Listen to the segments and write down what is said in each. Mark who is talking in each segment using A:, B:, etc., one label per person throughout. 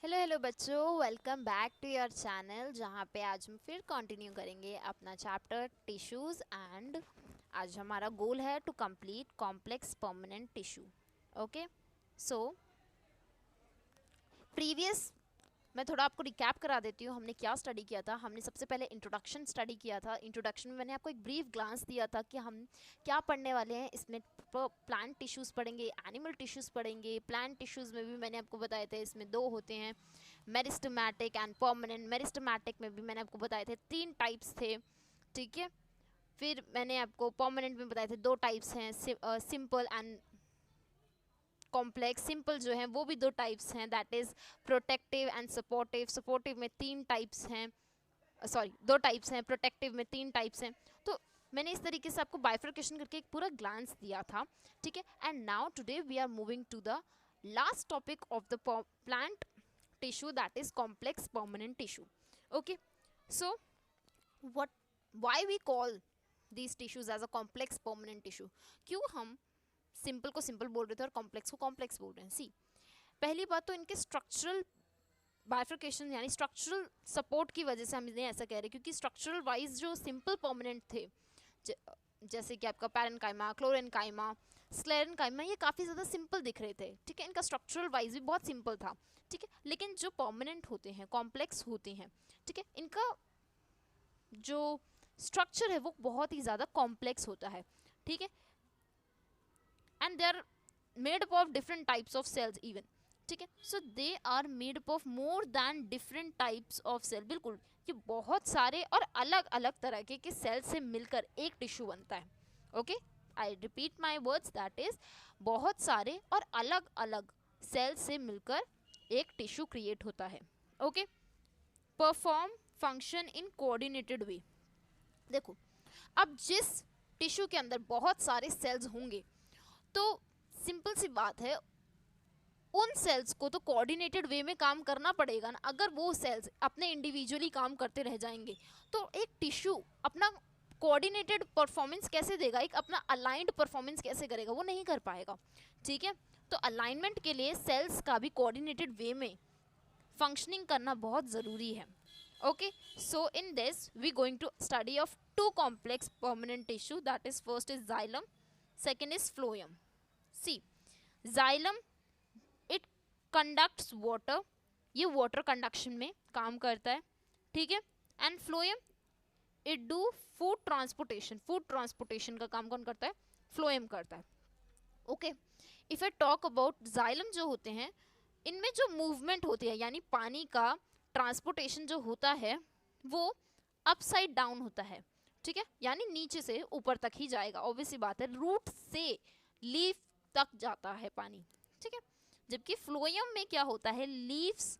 A: Hello hello बच्चों, welcome back to your channel जहाँ पे आज हम फिर कंटिन्यू करेंगे अपना चैप्टर टिश्यूज़ एंड आज हमारा गोल है to complete complex permanent tissue. Okay, so previous मैं थोड़ा आपको रिकैप करा देती हूँ हमने क्या स्टडी किया था। हमने सबसे पहले इंट्रोडक्शन स्टडी किया था। इंट्रोडक्शन में मैंने आपको एक ब्रीफ ग्लांस दिया था कि हम क्या पढ़ने वाले हैं। इसमें प्लांट टिश्यूज़ पढ़ेंगे, एनिमल टिश्यूज़ पढ़ेंगे। प्लांट टिश्यूज़ में भी मैंने आपको बताए थे इसमें दो होते हैं, मेरिस्टेमेटिक एंड परमानेंट। मेरिस्टेमेटिक में भी मैंने आपको बताए थे 3 टाइप्स थे, ठीक है। फिर मैंने आपको परमानेंट में बताए थे 2 टाइप्स हैं, सिंपल एंड कॉम्प्लेक्स। सिंपल जो है वो भी 2 टाइप्स हैं, that is protective and supportive. Supportive में 3 टाइप्स हैं, सॉरी 2 टाइप्स हैं, प्रोटेक्टिव में 3 टाइप्स हैं। तो मैंने इस तरीके से आपको बाइफर्केशन करके एक पूरा ग्लांस दिया था, ठीक है। And now today we are moving to the last topic of the plant tissue, that is complex permanent tissue. Okay, so what why we call these tissues as a complex permanent tissue? क्यों हम simple को simple बोल रहे थे और complex को complex बोल रहे हैं? सी, पहली बात तो इनके स्ट्रक्चरल बाइफर्केशन यानी स्ट्रक्चरल सपोर्ट की वजह से हम इन्हें ऐसा कह रहे हैं, क्योंकि स्ट्रक्चरल वाइज जो सिंपल परमानेंट थे जैसे कि आपका पैरेन्काइमा, क्लोरेन्काइमा, स्क्लेरेन्काइमा, ये काफ़ी ज़्यादा सिंपल दिख रहे थे, ठीक है। इनका स्ट्रक्चरल वाइज भी बहुत सिंपल था, ठीक है। लेकिन जो परमानेंट होते हैं, कॉम्प्लेक्स होते हैं, ठीक है, इनका जो स्ट्रक्चर है वो बहुत ही ज़्यादा कॉम्प्लेक्स होता है, ठीक है। And they are made up of different types of cells even, ठीक है। So they are made up of more than different types of cell. बिल्कुल, ये बहुत सारे और अलग अलग तरह के सेल से मिलकर एक टिश्यू बनता है। Okay, I repeat my words, that is बहुत सारे और अलग अलग सेल से मिलकर एक टिश्यू क्रिएट होता है। Okay, perform function in coordinated way. देखो, अब जिस टिश्यू के अंदर बहुत सारे सेल्स होंगे तो सिंपल सी बात है, उन सेल्स को तो कोऑर्डिनेटेड वे में काम करना पड़ेगा ना। अगर वो सेल्स अपने इंडिविजुअली काम करते रह जाएंगे तो एक टिश्यू अपना कोऑर्डिनेटेड परफॉर्मेंस कैसे देगा, एक अपना अलाइंड परफॉर्मेंस कैसे करेगा? वो नहीं कर पाएगा, ठीक है। तो अलाइनमेंट के लिए सेल्स का भी कोऑर्डिनेटेड वे में फंक्शनिंग करना बहुत ज़रूरी है। Okay, so in this we going to study of 2 complex permanent tissue, that is first is xylem, second is phloem. See, xylem it conducts water, ये वाटर कंडक्शन में काम करता है, ठीक है। And phloem it do food transportation, food transportation का काम कौन करता है? फ्लोएम करता है। Okay, if I talk about xylem जो होते हैं, इनमें जो मूवमेंट होती है यानी पानी का ट्रांसपोर्टेशन जो होता है वो अपसाइड डाउन होता है, ठीक है, यानी नीचे से ऊपर तक ही जाएगा। ऑब्वियसली बात है, रूट से लीफ तक जाता है पानी, ठीक है। जबकि फ्लोएम में क्या होता है, लीव्स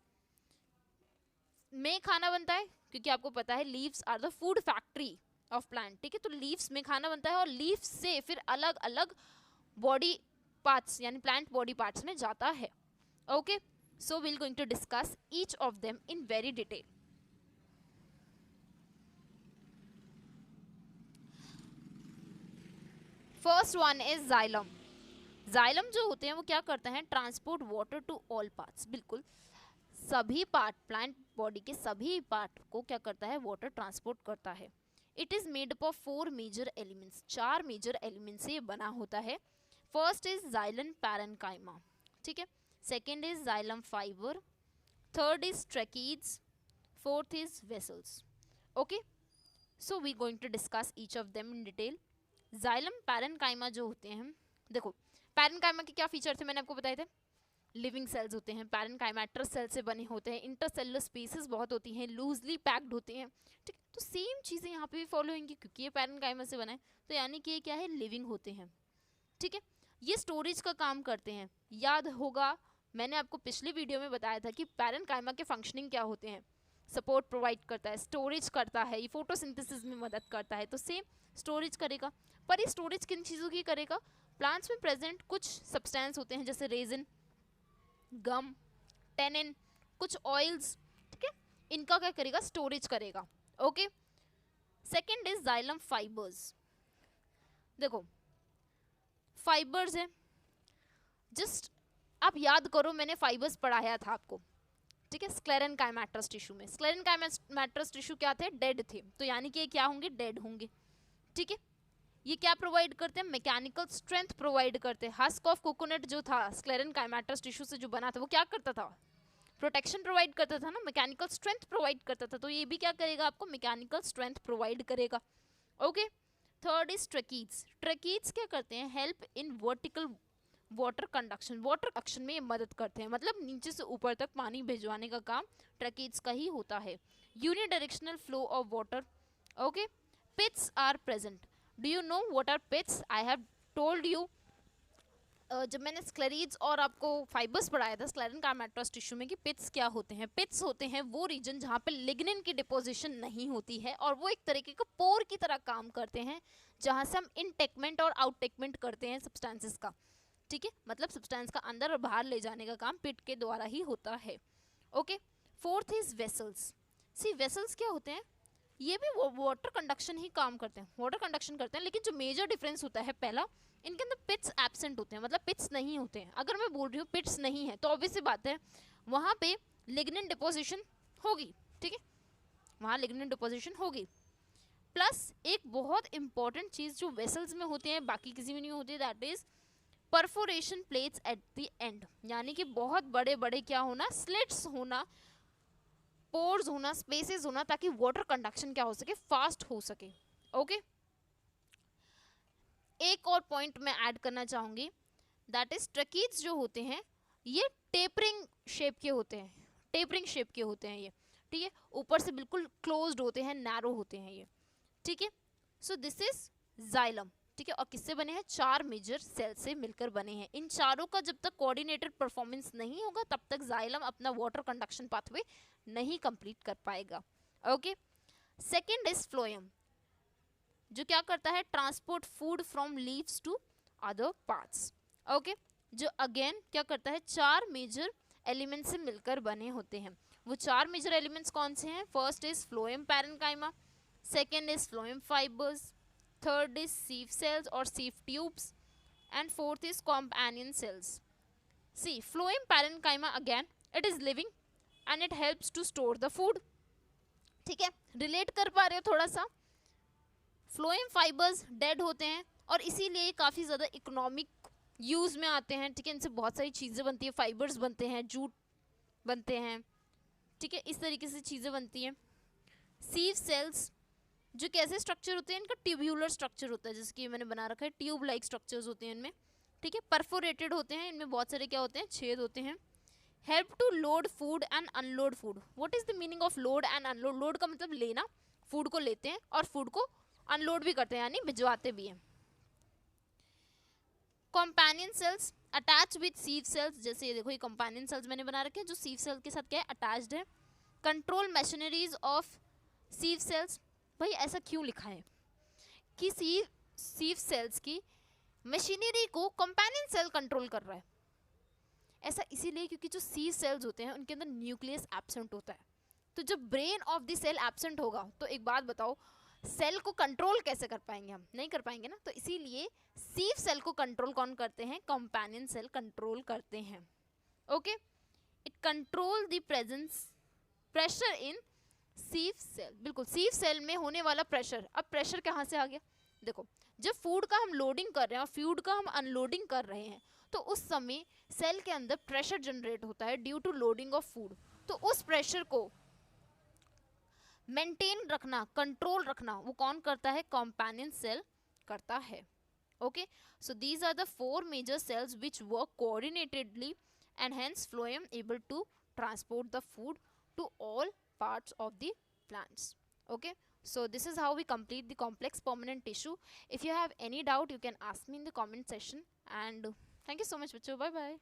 A: में खाना बनता है, क्योंकि आपको पता है leaves are the food factory of plant, ठीक है। तो लीव्स में खाना बनता है और लीव्स से फिर अलग अलग बॉडी पार्ट्स यानी प्लांट बॉडी पार्ट्स में जाता है। Okay, so we will going to discuss each of them in very detail. First one is xylem. Xylem जो होते हैं वो क्या करते हैं? Transport water to all parts. बिल्कुल, सभी पार्ट, प्लांट बॉडी के सभी पार्ट को क्या करता है? वाटर ट्रांसपोर्ट करता है। It is made up of 4 major elements, 4 major element से बना होता है। फर्स्ट इज जाइलम पैरेन्काइमा, ठीक है। Second is xylem fibre, third is tracheids, fourth is vessels. Okay, so we going to discuss each of them in detail. Xylem parenchyma जो होते हैं, देखो पैरेन्काइमा के क्या फीचर थे मैंने आपको बताए थे। लिविंग सेल्स होते हैं, पैरेन्काइमेट्रस सेल से बने होते हैं, इंटरसेलुलर स्पेसेस बहुत होती हैं, लूजली पैक्ड होते हैं, ठीक। तो सेम चीज़ें यहाँ पे भी फॉलो होंगी, क्योंकि ये पैरेन्काइमा से बना है तो यानी कि ये क्या है? लिविंग होते हैं, ठीक है। ये स्टोरेज का काम करते हैं। याद होगा मैंने आपको पिछली वीडियो में बताया था कि पैरेन्काइमा के फंक्शनिंग क्या होते हैं। सपोर्ट प्रोवाइड करता है, स्टोरेज करता है, ये फोटोसिंथेसिस में मदद करता है, तो सेम स्टोरेज करेगा। पर ये स्टोरेज किन चीज़ों की करेगा? प्लांट्स में प्रेजेंट कुछ सब्सटेंस होते हैं जैसे रेजिन, गम, टेनिन, कुछ ऑयल्स, ठीक है, इनका क्या करेगा? स्टोरेज करेगा। Okay, second is xylem fibres. देखो फाइबर्स है, जस्ट आप याद करो मैंने फाइबर्स पढ़ाया था आपको, ठीक है, स्क्लेरेनकाइमेटस टिश्यू में। स्क्लेरेनकाइमेटस टिश्यू क्या थे, डेड थे, तो यानी कि ये क्या होंगे, डेड होंगे। ठीक है, ये क्या प्रोवाइड करते हैं, मैकेनिकल स्ट्रेंथ प्रोवाइड करते हैं। हस्क ऑफ कोकोनट जो था स्क्लेरेनकाइमेटस टिश्यू से जो बना था, वो क्या करता था, प्रोटेक्शन प्रोवाइड करता था ना, मैकेनिकल स्ट्रेंथ प्रोवाइड करता था, तो ये भी क्या करेगा, आपको मैकेनिकल स्ट्रेंथ प्रोवाइड करेगा। Okay, third is tracheids. Tracheids क्या करते हैं, help in vertical water conduction. Water conduction में ये मदद करते हैं, मतलब नीचे से ऊपर तक पानी भिजवाने का काम ट्रकीज का ही होता है। Unidirectional flow of water. Okay, pits are present. Do you know what are pits? I have told you जब मैंने स्क्लेरीज और आपको फाइबर्स पढ़ाया था स्क्लेरेनकाइमेटस टिश्यू में कि पिट्स क्या होते हैं। पिट्स होते हैं वो रीजन जहाँ पे लिग्निन की डिपोजिशन नहीं होती है, और वो एक तरीके का पोर की तरह काम करते हैं, जहाँ से हम इनटेकमेंट और आउटटेकमेंट करते हैं सब्सटेंसेस का। ठीक है, मतलब सब्सटेंस का अंदर और बाहर ले जाने का काम पिट के द्वारा ही होता है। Okay, fourth is vessels. See vessels क्या होते हैं, ये भी वाटर कंडक्शन ही काम करते हैं, वाटर कंडक्शन करते हैं, लेकिन जो मेजर डिफरेंस होता है पहला, इनके अंदर पिट्स एब्सेंट होते हैं, मतलब पिट्स नहीं होते हैं। अगर मैं बोल रही हूँ पिट्स नहीं है, तो ऑब्वियस सी बात है वहाँ पे लिग्निन डिपोजिशन होगी। ठीक है, वहाँ लिग्निन डिपोजिशन होगी। प्लस एक बहुत इंपॉर्टेंट चीज़ जो वेसल्स में होती है, बाकी किसी में नहीं होती, that is perforation plates at the end. यानी कि बहुत बड़े बड़े क्या होना, स्लिट्स होना, पोर्स होना, स्पेसेस होना, ताकि वाटर कंडक्शन क्या हो सके, फास्ट हो सके। ओके, एक और पॉइंट मैं ऐड करना चाहूँगी, दैट इज ट्रकीज जो होते हैं ये टेपरिंग शेप के होते हैं, टेपरिंग शेप के होते हैं ये। ठीक है, ऊपर से बिल्कुल क्लोज्ड होते हैं, नैरो होते हैं ये। ठीक है, सो दिस इज जाइलम। ठीक है, और किससे बने हैं, 4 मेजर सेल से मिलकर बने हैं। इन चारों का जब तक कोऑर्डिनेटेड परफॉर्मेंस नहीं होगा, तब तक जाइलम अपना वाटर कंडक्शन पाथवे नहीं कंप्लीट कर पाएगा। ओके, सेकेंड इज फ्लोएम, जो क्या करता है, transport food from leaves to other parts. Okay, जो अगेन क्या करता है, 4 मेजर एलिमेंट से मिलकर बने होते हैं। वो 4 मेजर एलिमेंट्स कौन से हैं, first is phloem parenchyma, second is phloem fibres, third is sieve cells और sieve tubes, and fourth is companion cells. See phloem parenchyma again it is living and it helps to store the food. ठीक है, relate कर पा रहे हो थोड़ा सा। Phloem fibres dead होते हैं और इसीलिए काफ़ी ज़्यादा इकोनॉमिक यूज़ में आते हैं। ठीक है, इनसे बहुत सारी चीज़ें बनती है, फाइबर्स बनते हैं, जूट बनते हैं। ठीक है, इस तरीके से चीज़ें बनती हैं। सीव सेल्स जो कैसे स्ट्रक्चर होते हैं, इनका ट्यूब्यूलर स्ट्रक्चर होता है, जैसे कि मैंने बना रखा है, ट्यूब लाइक स्ट्रक्चर्स होते हैं इनमें। ठीक है, परफोरेटेड होते हैं, इनमें बहुत सारे क्या होते हैं, छेद होते हैं। Help to load food and unload food. What is the meaning of load and unload? Load का मतलब लेना, फूड को लेते हैं और फूड को अनलोड भी करते हैं, यानी भिजवाते भी हैं। Companion cells attach with sieve cells, जैसे ये देखो, ये कंपेनियन सेल्स मैंने बना रखे हैं जो सीव सेल के साथ क्या है, अटैच्ड है। Control machineries of sieve cells. भाई ऐसा क्यों लिखा है कि सीव सेल्स की मशीनरी को कंपेनियन सेल कंट्रोल कर रहा है? ऐसा इसीलिए क्योंकि जो सीव सेल्स होते हैं उनके अंदर न्यूक्लियस एब्सेंट होता है। तो जब brain of the cell absent होगा, तो एक बात बताओ, सेल को कंट्रोल कैसे कर पाएंगे? हम नहीं कर पाएंगे ना। तो इसीलिए सीव सेल को कंट्रोल कौन करते हैं? कंपेनियन सेल कंट्रोल करते हैं। Okay, it control the presence pressure in sieve cell. बिल्कुल, सीव सेल में होने वाला प्रेशर। अब प्रेशर कहाँ से आ गया? देखो, जब फूड का हम लोडिंग कर रहे हैं और फूड का हम अनलोडिंग कर रहे हैं, तो उस समय सेल के अंदर प्रेशर जनरेट होता है due to loading of food. तो उस प्रेशर को मेंटेन रखना, कंट्रोल रखना, वो कौन करता है? कंपेनियन सेल करता है। Okay, so these are the 4 major cells which work coordinatedly and hence phloem able to transport the food to all parts of the plants. Okay, so this is how we complete the complex permanent tissue. If you have any doubt, you can ask me in the comment section, and thank you so much, bachcho. Bye bye.